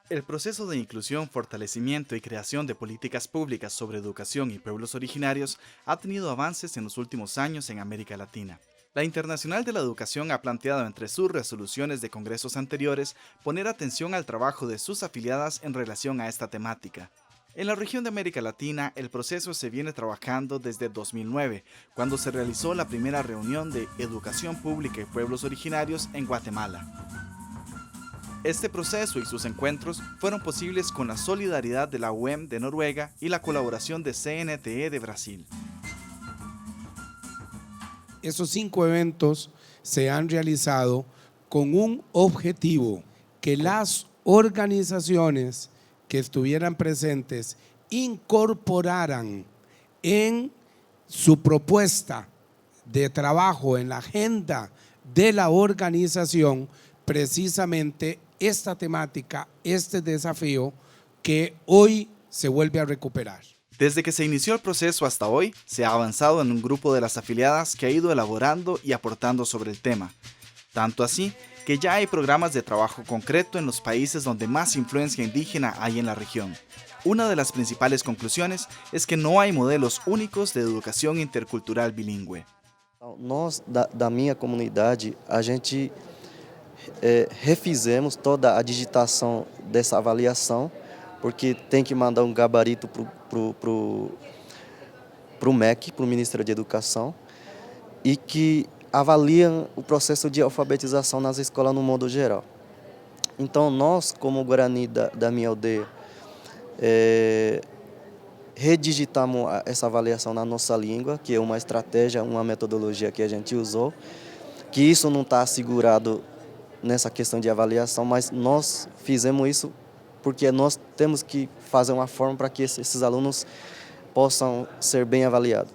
El proceso de inclusión, fortalecimiento y creación de políticas públicas sobre educación y pueblos originarios ha tenido avances en los últimos años en América Latina. La Internacional de la Educación ha planteado entre sus resoluciones de congresos anteriores poner atención al trabajo de sus afiliadas en relación a esta temática. En la región de América Latina, el proceso se viene trabajando desde 2009, cuando se realizó la primera reunión de Educación Pública y Pueblos Originarios en Guatemala. Este proceso y sus encuentros fueron posibles con la solidaridad de la UEM de Noruega y la colaboración de CNTE de Brasil. Esos 5 eventos se han realizado con un objetivo: que las organizaciones que estuvieran presentes incorporaran en su propuesta de trabajo, en la agenda de la organización, precisamente esta temática, este desafío que hoy se vuelve a recuperar. Desde que se inició el proceso hasta hoy, se ha avanzado en un grupo de las afiliadas que ha ido elaborando y aportando sobre el tema. Tanto así que ya hay programas de trabajo concreto en los países donde más influencia indígena hay en la región. Una de las principales conclusiones es que no hay modelos únicos de educación intercultural bilingüe. Nós, da minha comunidade, a gente refizemos toda a digitação dessa avaliação, porque tem que mandar um gabarito para o MEC, para o Ministério da Educação, e que avaliam o processo de alfabetização nas escolas no modo geral. Então, nós, como Guarani da minha aldeia, redigitamos essa avaliação na nossa língua, que é uma estratégia, uma metodologia que a gente usou, que isso não está assegurado nessa questão de avaliação, mas nós fizemos isso porque nós temos que fazer uma forma para que esses alunos possam ser bem avaliados.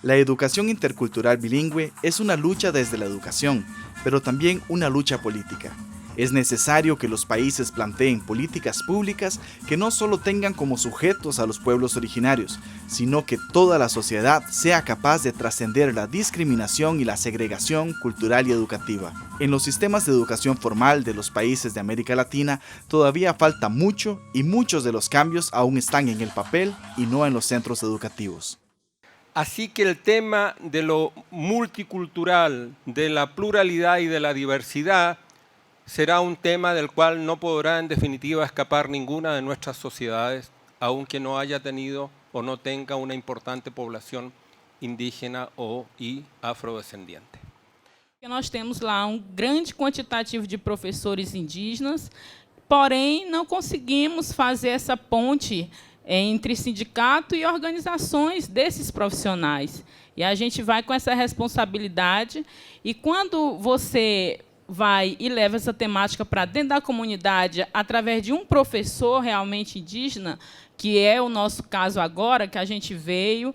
La educación intercultural bilingüe es una lucha desde la educación, pero también una lucha política. Es necesario que los países planteen políticas públicas que no solo tengan como sujetos a los pueblos originarios, sino que toda la sociedad sea capaz de trascender la discriminación y la segregación cultural y educativa. En los sistemas de educación formal de los países de América Latina todavía falta mucho y muchos de los cambios aún están en el papel y no en los centros educativos. Así que el tema de lo multicultural, de la pluralidad y de la diversidad será un tema del cual no podrá en definitiva escapar ninguna de nuestras sociedades, aunque no haya tenido o no tenga una importante población indígena e afrodescendente. Nós temos lá grande quantitativo de professores indígenas, porém não conseguimos fazer essa ponte entre sindicato e organizações desses profissionais. E a gente vai com essa responsabilidade, e quando você vai e leva essa temática para dentro da comunidade através de um professor realmente indígena, que é o nosso caso agora, que a gente veio,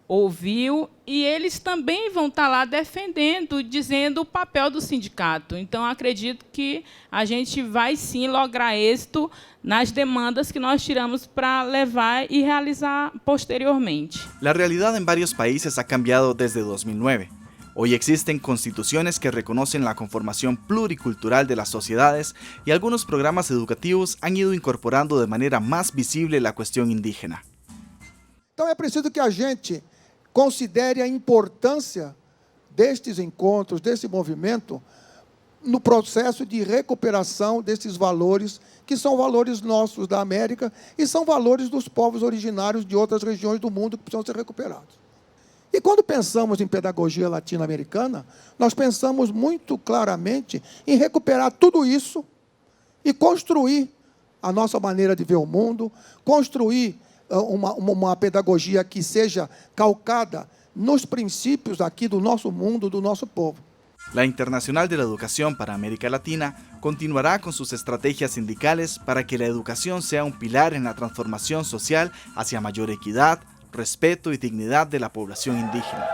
ouviu, e eles também vão estar lá defendendo, dizendo o papel do sindicato. Então, acredito que a gente vai, sim, lograr êxito nas demandas que nós tiramos para levar e realizar posteriormente. La realidad en varios países ha cambiado desde 2009. Hoy existen constituciones que reconocen la conformación pluricultural de las sociedades y algunos programas educativos han ido incorporando de manera más visible la cuestión indígena. Então é preciso que a gente considere a importância destes encontros, desse movimento, no processo de recuperação desses valores, que são valores nossos da América e são valores dos povos originários de outras regiões do mundo que precisam ser recuperados. E quando pensamos em pedagogia latino-americana, nós pensamos muito claramente em recuperar tudo isso e construir a nossa maneira de ver o mundo, construir uma pedagogia que seja calcada nos princípios aqui do nosso mundo, do nosso povo. La Internacional de la Educación para América Latina continuará con sus estrategias sindicales para que la educación sea un pilar en la transformación social hacia mayor equidad, respeto y dignidad de la población indígena.